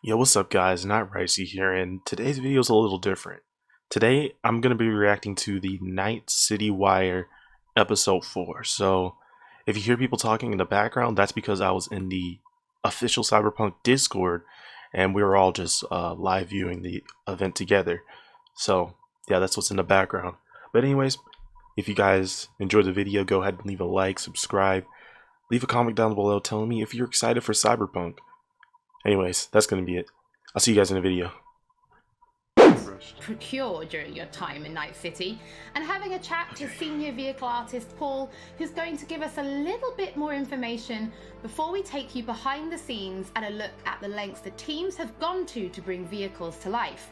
Yo, what's up guys, not RICEY here, and today's video is a little different. Today, I'm going to be reacting to the Night City Wire episode 4. So, if you hear people talking in the background, that's because I was in the official Cyberpunk Discord, and we were all just live viewing the event together. So, yeah, that's what's in the background. But anyways, if you guys enjoyed the video, go ahead and leave a like, subscribe, leave a comment down below telling me if you're excited for Cyberpunk. Anyways, that's going to be it. I'll see you guys in the video. Procure during your time in Night City, and having a chat to senior vehicle artist Paul, who's going to give us a little bit more information before we take you behind the scenes and a look at the lengths the teams have gone to bring vehicles to life.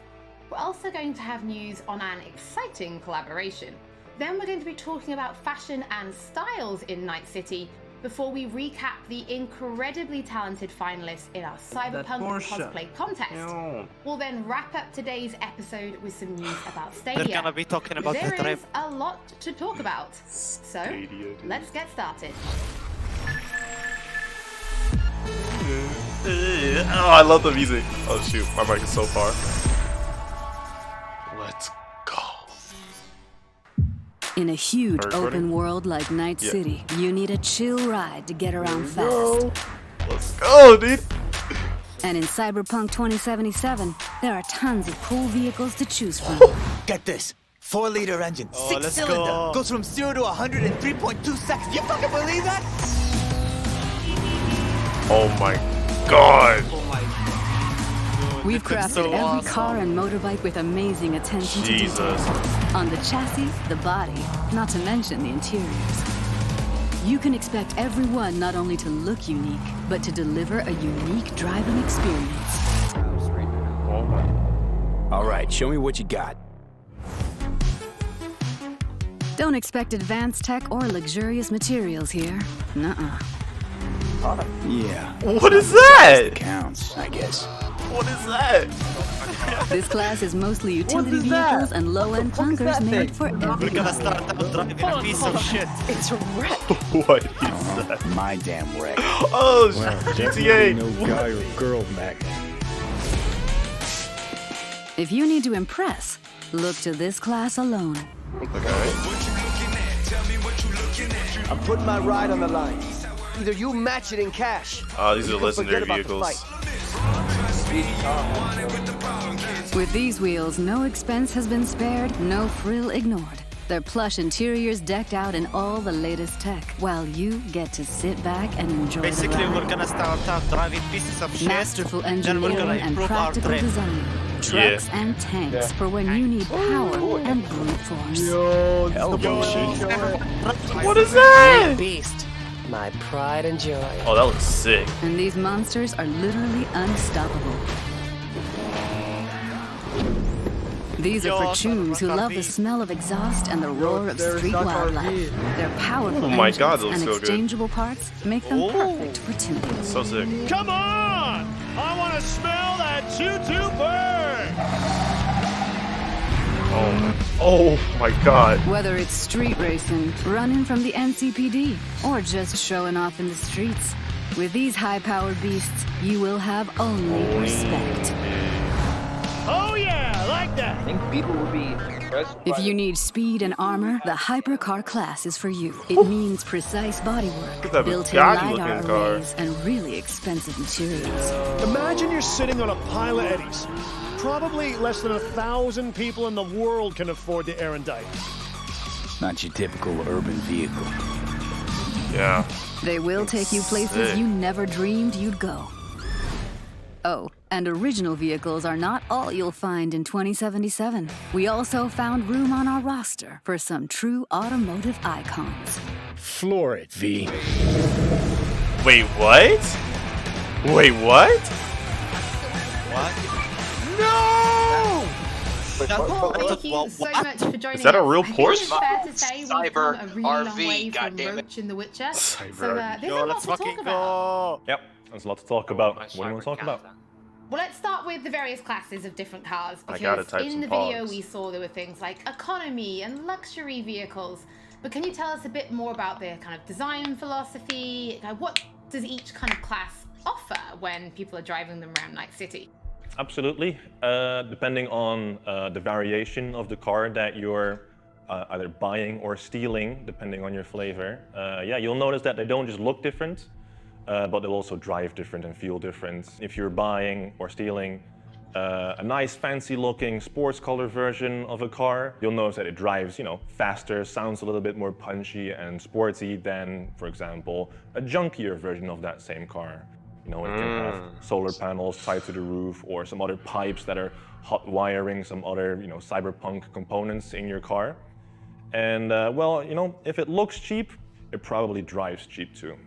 We're also going to have news on an exciting collaboration. Then we're going to be talking about fashion and styles in Night City before we recap the incredibly talented finalists in our Cyberpunk cosplay contest. No. We'll then wrap up today's episode with some news about Stadia. They're gonna be talking about there the is a lot to talk about. So, let's get started. Oh, I love the music. Oh shoot, my mic is so far. Let's go. In a huge open world like Night City, you need a chill ride to get around fast. Let's go, dude. And in Cyberpunk 2077, there are tons of cool vehicles to choose from. Get this. 4-liter engine, let's 6-cylinder, go. goes from 0 to 100 in 3.2 seconds. You fucking believe that? Oh my god. Oh my god. We've This is crafted so every awesome. car and motorbike with amazing attention to Jesus. detail. On the chassis, the body, not to mention the interiors. You can expect everyone not only to look unique, but to deliver a unique driving experience. Oh my. All right, show me what you got. Don't expect advanced tech or luxurious materials here. Nuh-uh. Yeah. What is that? Counts, I guess. What is that? This class is mostly utility vehicles and low-end clunkers made for We're everyone. gonna start out driving a piece of shit. What is that? My damn wreck. Oh, GTA. No guy or girl magnet. If you need to impress, look to this class alone. I'm putting my ride on the line. Either you match it in cash. Oh, these or are you can legendary forget about the vehicles. fight. With these wheels, no expense has been spared, no frill ignored. Their plush interiors decked out in all the latest tech, while you get to sit back and enjoy Basically, the we're ride. gonna start out driving pieces of shit. Masterful Then we're gonna engineering and improve our practical drift. design. Trucks and tanks for when you need power and brute force. What is that? Beast. My pride and joy. Oh, that looks sick. And these monsters are literally unstoppable. These are for chews who love the smell of exhaust and the roar of street wildlife. Their powerful Oh my engines God, that looks and so good. exchangeable parts make them perfect for tuning. So sick. Come on! I want to smell that choo-choo bird! Oh my god. Whether it's street racing, running from the NCPD, or just showing off in the streets, with these high-powered beasts, you will have only respect. Oh yeah, I like that! I think people would be impressed. If you need speed and armor, the hypercar class is for you. It means precise bodywork, at that built-in Bugatti-looking LiDAR car. arrays, and really expensive materials. Imagine you're sitting on a pile of eddies. Probably less than 1,000 people in the world can afford the Erendite. Not your typical urban vehicle. Yeah. They will take you places Sick. you never dreamed you'd go. Oh, and original vehicles are not all you'll find in 2077. We also found room on our roster for some true automotive icons. Floor it, V. Wait, what? Wait, what? What? No! Paul, thank you so much for joining us. Is that a real I think Porsche? it's fair to say we've come a really long RV, way from goddammit. Roach in The Witcher. So Cyber. there's Yo, a lot let's to talk fucking about. go. Yep, there's a lot to talk about. What do you want to talk about? Well, let's start with the various classes of different cars, I gotta because type in some the video pogs. we saw there were things like economy and luxury vehicles. But can you tell us a bit more about their kind of design philosophy? What does each kind of class offer when people are driving them around Night City? absolutely. Depending on the variation of the car that you're either buying or stealing, depending on your flavor, yeah, you'll notice that they don't just look different, but they'll also drive different and feel different. If you're buying or stealing a nice fancy looking sports color version of a car, you'll notice that it drives, you know, faster, sounds a little bit more punchy and sporty than, for example, a junkier version of that same car. You know, it can have solar panels tied to the roof or some other pipes that are hot wiring some other, you know, cyberpunk components in your car. And well, you know, if it looks cheap, it probably drives cheap too.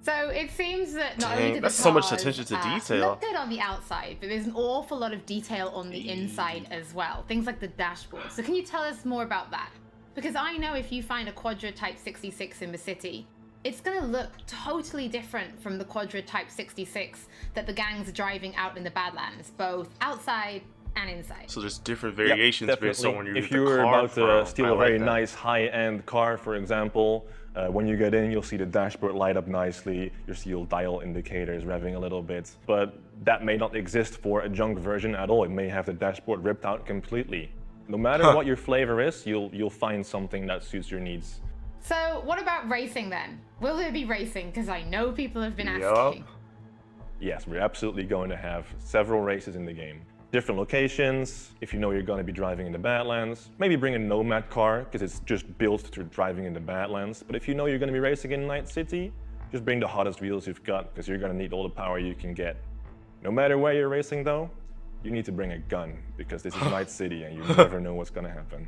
So it seems that not only do the that's so much cars, attention to detail. look good on the outside, but there's an awful lot of detail on the inside as well. Things like the dashboard. So can you tell us more about that? Because I know if you find a Quadra Type 66 in the city, it's going to look totally different from the Quadra Type 66 that the gangs are driving out in the Badlands, both outside and inside. So there's different variations based on when you if get the you're car about to steal a very that. nice high-end car, for example, when you get in, you'll see the dashboard light up nicely. You'll see your dial indicators revving a little bit. But that may not exist for a junk version at all. It may have the dashboard ripped out completely. No matter what your flavor is, you'll find something that suits your needs. So what about racing then? Will there be racing? Because I know people have been asking. Yes, we're absolutely going to have several races in the game. Different locations, if you know you're going to be driving in the Badlands. Maybe bring a Nomad car, because it's just built to driving in the Badlands. But if you know you're going to be racing in Night City, just bring the hottest wheels you've got, because you're going to need all the power you can get. No matter where you're racing though, you need to bring a gun, because this is Night City and you never know what's going to happen.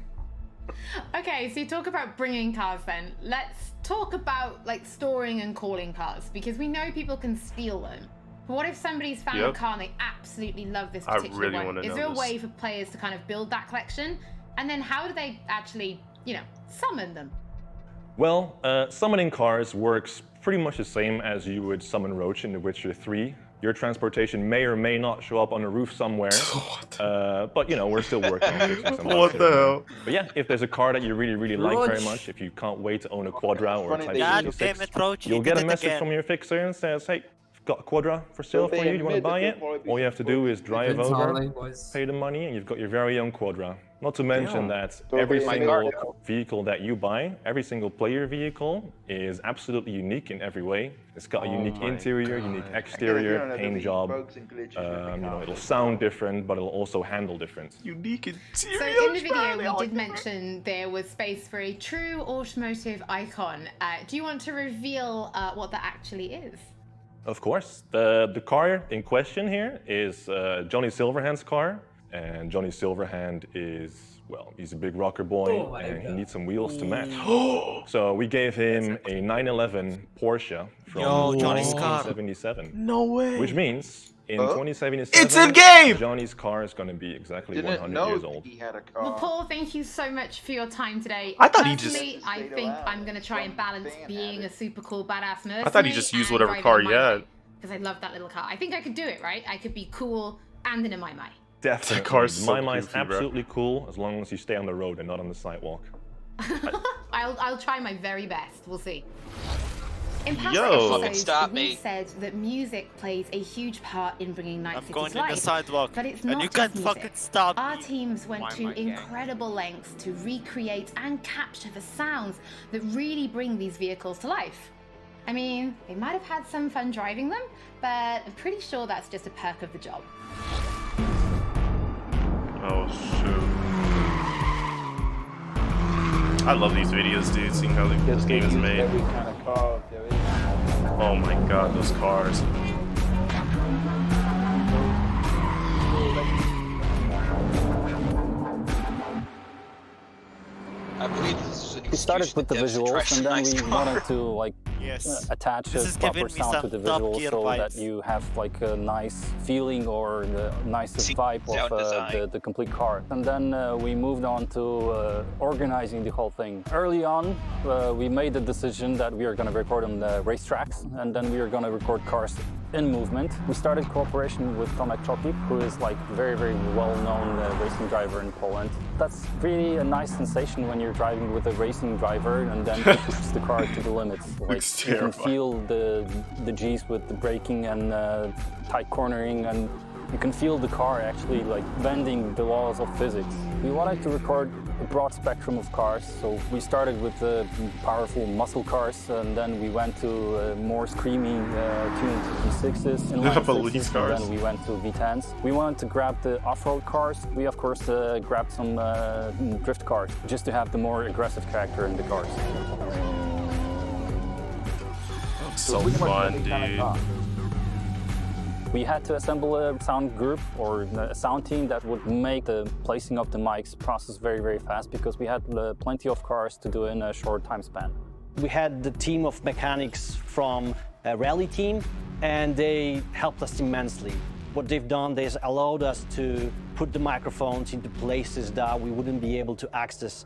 Okay, so you talk about bringing cars then. Let's talk about like storing and calling cars, because we know people can steal them. But what if somebody's found a car and they absolutely love this particular one? Is there a way for players to kind of build that collection? And then how do they actually, you know, summon them? Well, summoning cars works pretty much the same as you would summon Roach in The Witcher 3. Your transportation may or may not show up on a roof somewhere, but you know, we're still working on fixing some What the hell? But yeah, if there's a car that you really like very much, if you can't wait to own a Quadra or a Type 66, you'll get a message from your fixer and says, hey, I've got a Quadra for sale for you, you want to buy it? All you have to do is drive over, pay the money, and you've got your very own Quadra. Not to mention that every single vehicle that you buy, every single player vehicle, is absolutely unique in every way. It's got a unique interior, unique exterior, paint job. You know, it'll sound different, but it'll also handle different. Unique interior. So in the video, we did mention there was space for a true automotive icon. Do you want to reveal what that actually is? Of course. The car in question here is Johnny Silverhand's car. And Johnny Silverhand is, well, he's a big rocker boy and he needs some wheels to match. So we gave him a 911 Porsche from 1977. No way. Which means in 2077, it's in game! Johnny's car is going to be exactly 100 years old. He had a car. Well, Paul, thank you so much for your time today. I thought he Personally, I think I'm going to try and balance being a super cool badass mercenary. I thought he just used whatever car he had. Because I love that little car. I think I could do it, right? I could be cool and in a My. Definitely. That car's so My is goofy, absolutely cool as long as you stay on the road and not on the sidewalk. I'll try my very best. We'll see. In past Yo. episodes, we said that music plays a huge part in bringing Night City to life. I'm going in the sidewalk, but it's and not you just can't music. fucking stop Our me. teams went to incredible lengths to recreate and capture the sounds that really bring these vehicles to life. I mean, they might have had some fun driving them, but I'm pretty sure that's just a perk of the job. Oh shoot. I love these videos, dude, seeing how this game is made. Every kind of car there is. Oh my god, those cars. I believe this is an We started with the visuals, and then we wanted to like attach a proper sound to the visuals so that you have like a nice feeling or the nice vibe of the complete car. And then we moved on to organizing the whole thing. Early on, we made the decision that we are going to record on the racetracks, and then we are going to record cars in movement. We started cooperation with Tomek Chopik, who is like very well-known racing driver in Poland. That's really a nice sensation when you're driving with a racing driver and then he pushes the car to the limits. Like you can feel the G's with the braking and tight cornering, and You can feel the car actually like bending the laws of physics. We wanted to record a broad spectrum of cars, so we started with powerful muscle cars, and then we went to more screaming tuned V6s, inline police sixes, cars. and then we went to V10s. We wanted to grab the off-road cars. We of course grabbed some drift cars, just to have the more aggressive character in the cars. So fun, dude. We had to assemble a sound group or a sound team that would make the placing of the mics process very, very fast, because we had plenty of cars to do in a short time span. We had the team of mechanics from a rally team, and they helped us immensely. What they've done, they allowed us to put the microphones into places that we wouldn't be able to access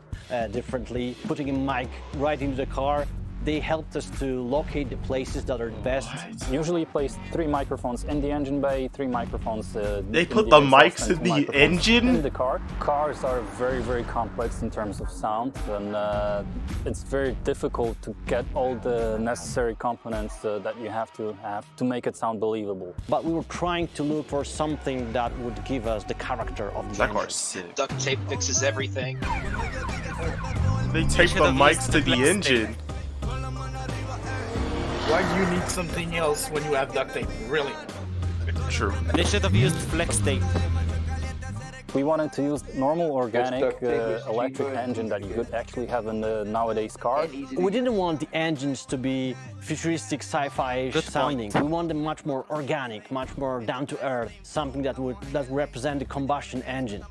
differently. Putting a mic right into the car, they helped us to locate the places that are best. Usually place 3 microphones in the engine bay, 3 microphones They put the mics in the engine? In the car. Cars are very, very complex in terms of sound, and it's very difficult to get all the necessary components that you have to make it sound believable. But we were trying to look for something that would give us the character of the engine. Car's sick. Duct tape fixes everything. They tape the mics to the engine. Why do you need something else when you have duct tape? Really? True. They should have used flex tape. We wanted to use normal, organic, electric engine that you could actually have in the nowadays car. We didn't want the engines to be futuristic, sci-fi sounding. We want them much more organic, much more down to earth, something that would represent the combustion engine.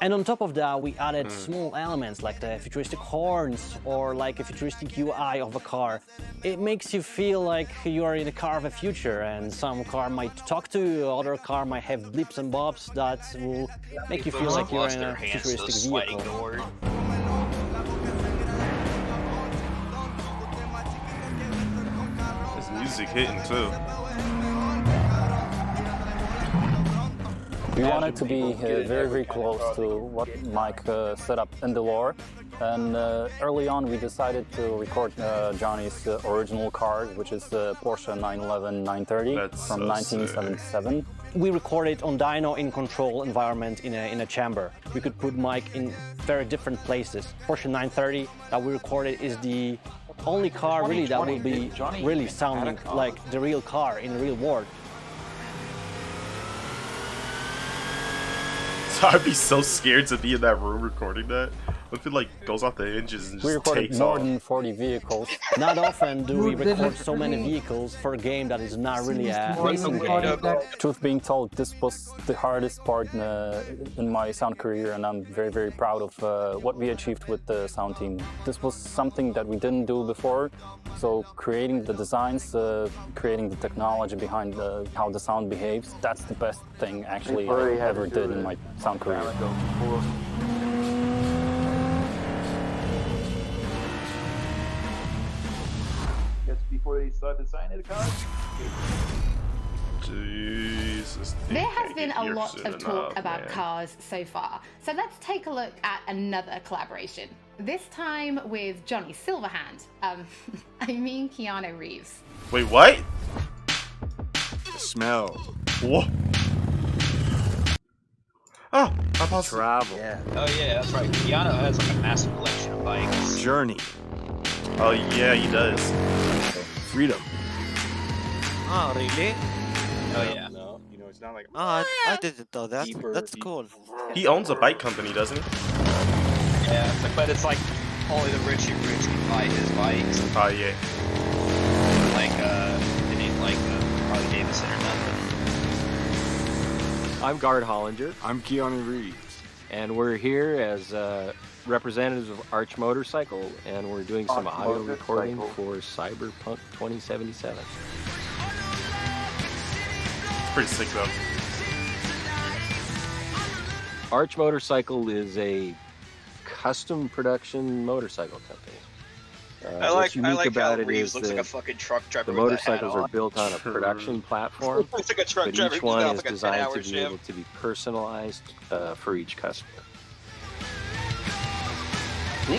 And on top of that, we added small elements like the futuristic horns or like a futuristic UI of a car. It makes you feel like you are in a car of the future, and some car might talk to you, other car might have blips and bobs that will make you feel like you're in a futuristic vehicle. This music hitting too. We wanted to be very, very close to what Mike set up in the lore, and early on we decided to record Johnny's original car, which is the Porsche 911 930 from 1977. We recorded on dyno in control environment in a chamber. We could put Mike in very different places. Porsche 930 that we recorded is the only car really that will be really sounding like the real car in the real world. I'd be so scared to be in that room recording that. What if it like goes off the hinges and just takes off? We recorded more than 40 vehicles. Not often do we record so many vehicles for a game that is not really a racing game. Truth being told, this was the hardest part in my sound career, and I'm very, very proud of what we achieved with the sound team. This was something that we didn't do before, so creating the designs, creating the technology behind how the sound behaves, that's the best thing actually I ever did in my sound career. Before they start designing the car? Jesus. There has been a lot of talk about cars so far, so let's take a look at another collaboration. This time with Johnny Silverhand. I mean Keanu Reeves. Wait, what? The smell. What? Oh, I travel. Yeah. Oh yeah, that's right. Keanu has like a massive collection of bikes. Journey. Oh yeah, he does. Freedom. Oh really? Oh yeah. No, you know it's not like. Oh, I didn't know that. That's cool. He owns a bike company, doesn't he? Yeah, but it's like only the rich can buy his bikes. Oh yeah. Like it ain't like Harley Davidson or nothing. I'm Gard Hollinger. I'm Keanu Reeves. And we're here as representatives of Arch Motorcycle, and we're doing some audio recording for CYBERPUNK 2077. It's pretty sick though. Arch Motorcycle is a custom production motorcycle company. I like about how it Reeves is looks like a fucking truck driver. The motorcycles are built on a production platform, looks like a truck but driver each one is like a designed 10-hour to be shift. able to be personalized for each customer. Keanu,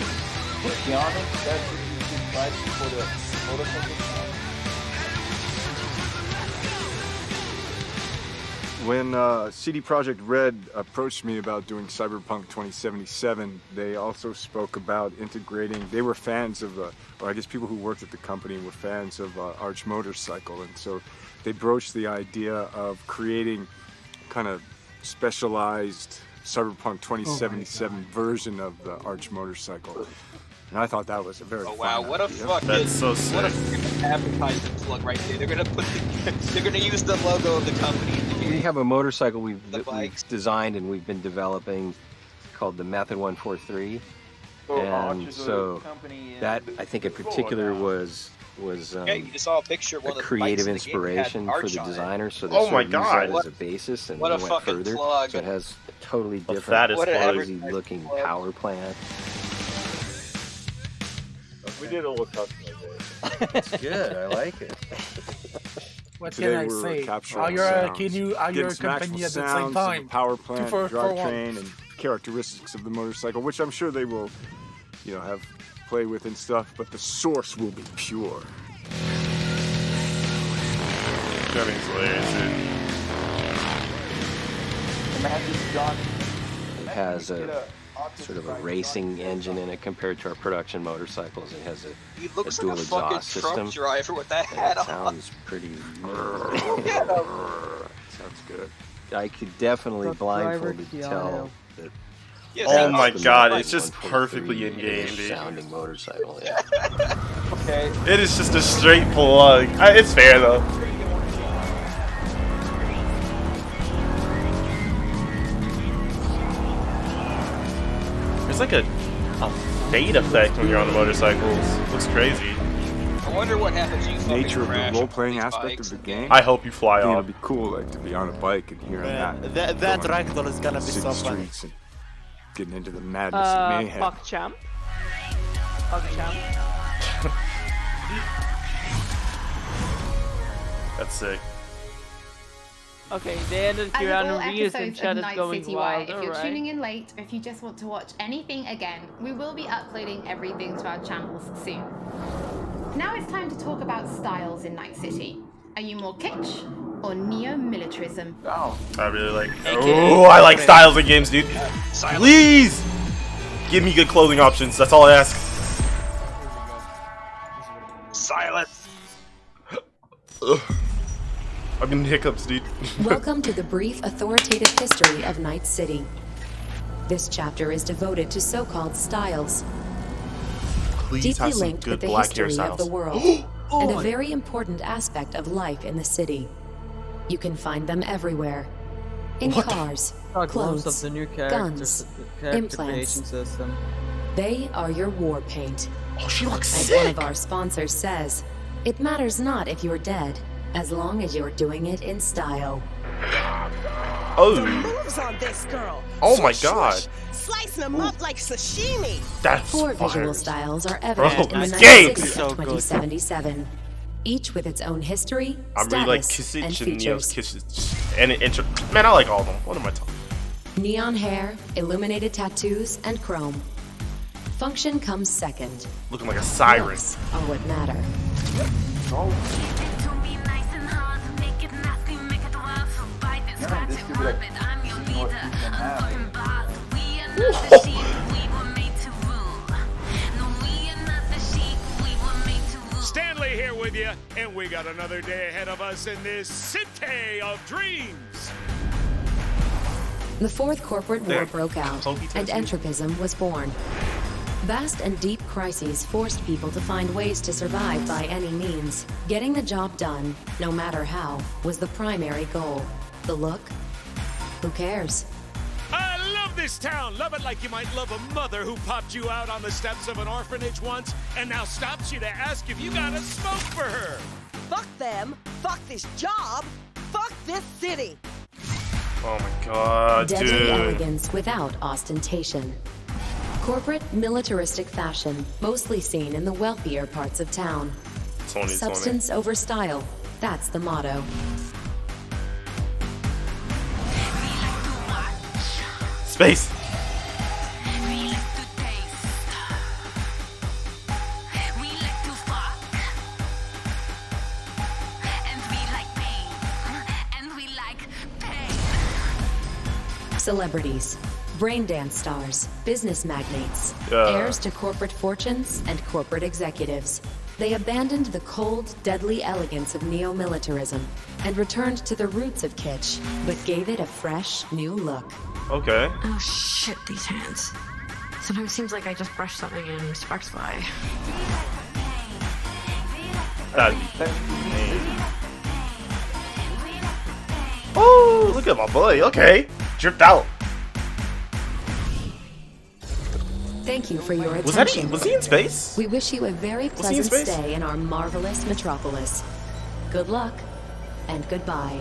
that's what you tried for the motorcycle. When CD Projekt Red approached me about doing Cyberpunk 2077, they also spoke about integrating. They were fans of, or I guess people who worked at the company were fans of Arch Motorcycle, and so they broached the idea of creating kind of specialized Cyberpunk 2077 version of the Arch Motorcycle. And I thought that was a very fun what a idea. fucking what a freaking advertisement plug right there. They're gonna use the logo of the company. We have a motorcycle we've designed and we've been developing called the Method 143, and so that I think in particular was yeah, you just saw a picture of one a of the creative bikes in the game that had inspiration for Arch the on it. designer, so they Oh sort my of used God. that as a basis and What a went fucking further. plug. So it has a totally Well, different, that is What an crazy advertising looking plug. power plant. We did a little customization. It's good. I like it. What Today can I we were say? capturing Are you a sounds, getting smashed company with at the same sounds of time? the power plant, for one. drivetrain, and characteristics of the motorcycle, which I'm sure they will, you know, have play with and stuff. But the source will be pure. Cummings hilarious. It has a sort of a racing engine in it compared to our production motorcycles. It has He a looks dual like a fucking exhaust truck system. driver with that And hat it on. sounds pretty. Sounds good. I could definitely Truck blindfolded driver, tell that. Yeah, Oh sounds my like God, a it's just 143 perfectly in game, dude. sounding motorcycle. Yeah. Okay. It is just a straight plug. It's fair though. There's like a fade effect when you're on the motorcycles. Looks crazy. I wonder what happens if you fucking Nature of the crash role-playing these aspect bikes. of the game. I hope you fly I think off. it'd be cool, like to be on a bike and hearing that. That going ragdoll is gonna be city so funny. streets and getting into the madness and mayhem. Puck champ. Puck champ. That's sick. Okay, the end of As with all Keanu Reeves and episodes chat of is Night going City wild. Wire, if you're Alright. tuning in late, or if you just want to watch anything again, we will be uploading everything to our channels soon. Now it's time to talk about styles in Night City. Are you more kitsch or neo-militarism? I really like. Oh, I like styles in games, dude. Please give me good clothing options. That's all I ask. Silence. I'm getting hiccups, dude. Welcome to the brief authoritative history of Night City. This chapter is devoted to so-called styles, Please deeply have some linked with good the black history of the hairstyles. world, and a very important aspect of life in the city. You can find them everywhere. In cars, Most clothes, of the new guns, characters, character implants. creation system. They are your war paint. Oh, she looks As sick. one of our sponsors says, it matters not if you're dead, as long as you're doing it in style. Oh. The moves on this girl. Oh my Swish, God. swish, slicing them up like sashimi. That's Four fire. visual styles are evident Bro, in the this Night game. City So of good. 2077, each with its own history, I'm really like status, and Kissich and Neo's features. Kissich. And intro. Man, I like all of them. What am I talking? Neon hair, illuminated tattoos, and chrome. Function comes second. Looking like a siren. Looks are what matter. Stanley here with you, and we got another day ahead of us in this city of dreams. The Fourth Corporate War There. broke out, and entropism was born. Vast and deep crises forced people to find ways to survive by any means. Getting the job done, no matter how, was the primary goal. The look? Who cares? I love this town. Love it like you might love a mother who popped you out on the steps of an orphanage once and now stops you to ask if you got a smoke for her. Fuck them. Fuck this job. Fuck this city. Oh my God, Deadly dude. elegance without ostentation. Corporate, militaristic fashion, mostly seen in the wealthier parts of town. Substance over style, that's the motto. Space. Celebrities, brain dance stars, business magnates, Yeah. heirs to corporate fortunes, and corporate executives. They abandoned the cold, deadly elegance of neo-militarism and returned to the roots of kitsch, but gave it a fresh, new look. Okay. Oh shit, these hands. Sometimes it seems like I just brushed something and sparks fly. Oh, look at my boy. Okay. Dripped out. Thank you for your Was attention. was he in space? We wish you a very he in pleasant space? stay in our marvelous metropolis. Good luck and goodbye.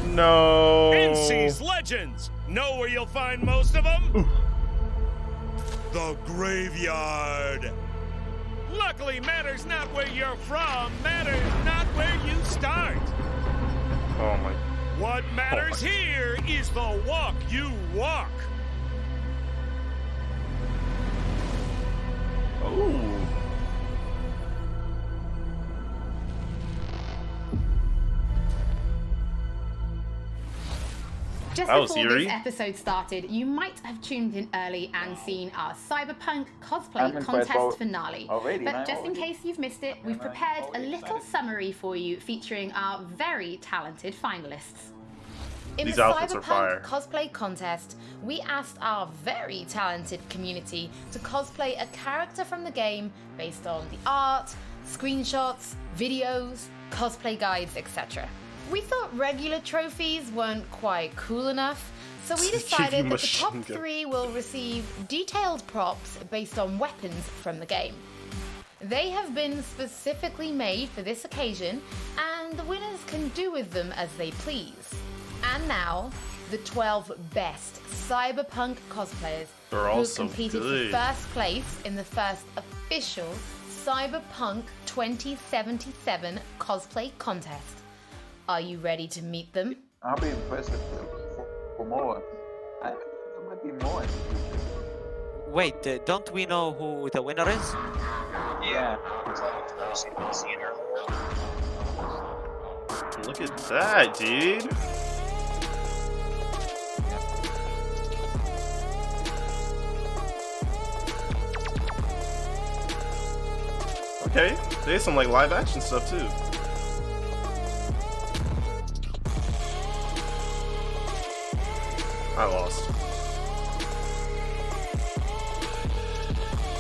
No. NC's Legends! Know where you'll find most of them? The graveyard! Luckily, matters not where you're from, matters not where you start. Oh my. What matters here is the walk you walk. Oh. Just That was before eerie. this episode started, you might have tuned in early and seen our Cyberpunk cosplay I'm impressed contest finale. already, But man, just in already. case you've missed it, we've prepared a little summary for you featuring our very talented finalists. In These the outfits are fire. Cyberpunk cosplay contest, we asked our very talented community to cosplay a character from the game based on the art, screenshots, videos, cosplay guides, etc. We thought regular trophies weren't quite cool enough, so we Give you decided that the top machine gun. 3 will receive detailed props based on weapons from the game. They have been specifically made for this occasion, and the winners can do with them as they please. And now, the 12 best Cyberpunk cosplayers They're all who so competed good. for first place in the first official Cyberpunk 2077 cosplay contest. Are you ready to meet them? I'll be impressed for more. There might be more. Wait, don't we know who the winner is? Yeah. Look at that, dude. Okay, there's some like live action stuff too. I lost.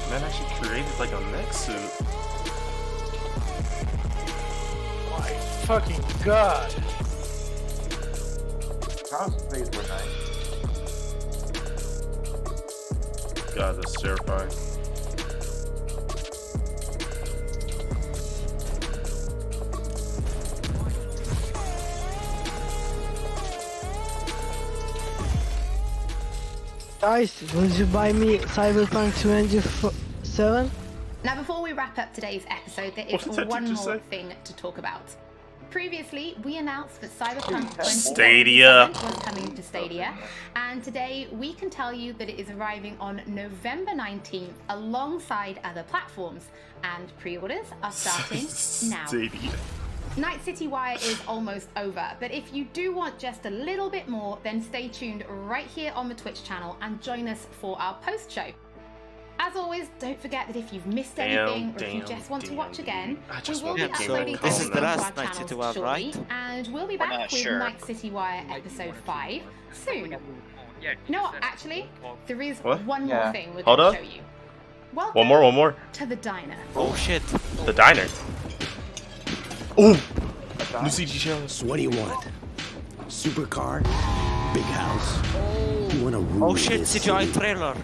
Man actually created like a mech suit. My fucking god. Cosplays were nice. God, that's terrifying. Guys, would you buy me Cyberpunk 2077? Now, before we wrap up today's episode, there What is did one you more say? thing to talk about. Previously, we announced that Cyberpunk Stadia 2077 was coming to Stadia, and today we can tell you that it is arriving on November 19th alongside other platforms, and pre-orders are starting now. Stadia. Night City Wire is almost over, but if you do want just a little bit more, then stay tuned right here on the Twitch channel and join us for our post-show. As always, don't forget that if you've missed anything or if you just want to watch again, we will be uploading this is all the of last our Night City channels Wire, shortly, right? and we'll be We're back not with sure. Night City Wire episode 5 soon. No, actually, there is What? one Yeah. more thing we're Hold going to up. show you. Welcome One more. to the diner. Oh shit. The diner. Ooh. New CG challenge. What do you want? Supercar? Big house? You want to rule Oh shit, this CGI city? trailer.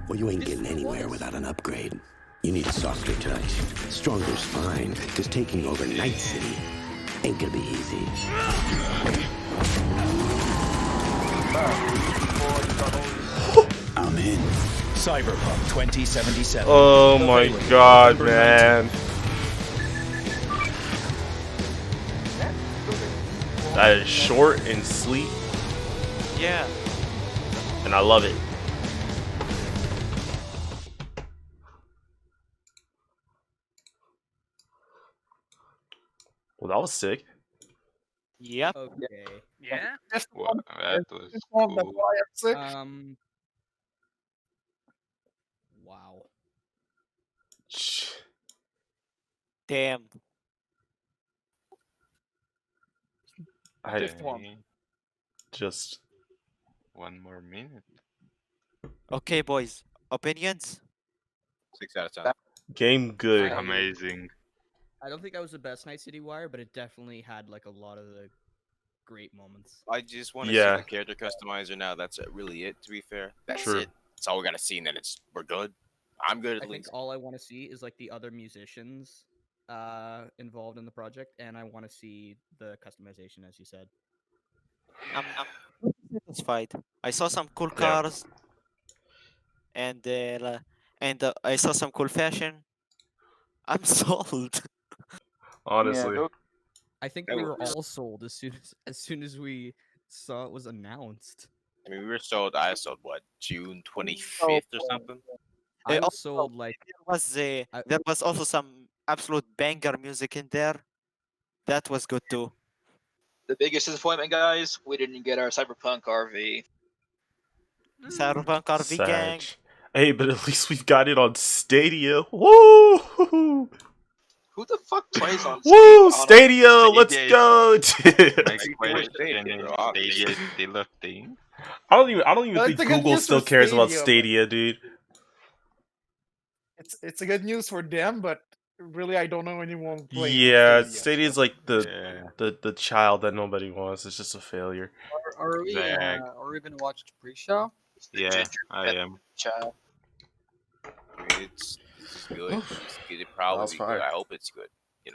Well, you ain't getting anywhere without an upgrade. You need a softer touch, stronger spine, because taking over Night City ain't gonna be easy. I'm in. Cyberpunk 2077. Oh my god, man. That is short and sweet, Yeah. and I love it. Well, that was sick. Yep. Okay. Yeah. Wow, that was cool. Wow. Damn. Just one more minute. Okay, boys. Opinions? 6 out of 10. Game good. Amazing. I don't think that was the best Night City Wire, but it definitely had like a lot of the great moments. I just want to see Yeah. the character customizer now. That's really it, to be fair. That's True. it. That's all we got to see, and then we're good. I'm good at I think least. all I want to see is like the other musicians involved in the project, and I want to see the customization, as you said. I'm satisfied. I saw some cool Yeah. cars, and I saw some cool fashion. I'm sold. Honestly. I think we were all sold as soon as we saw it was announced. I mean, we were sold. I sold what, June 25th or something. I was Also, sold like there was also some absolute banger music in there. That was good too. The biggest disappointment, guys, we didn't get our Cyberpunk RV. Cyberpunk RV gang. Sag. Hey, but at least we've got it on Stadia. Woo! Who the fuck plays on Woo! Stadia? Stadia, let's go! Next question, Stadia still a thing? I don't even Well, think it's a good Google news still for cares about Stadia, Stadia, dude. It's a good news for them, but really I don't know anyone playing Yeah, on Stadia. Stadia's like the child that nobody wants. It's just a failure. Are we gonna watch the pre-show? Yeah, I am. Child. I mean, this is good. It's good. It probably be good. I hope it's good.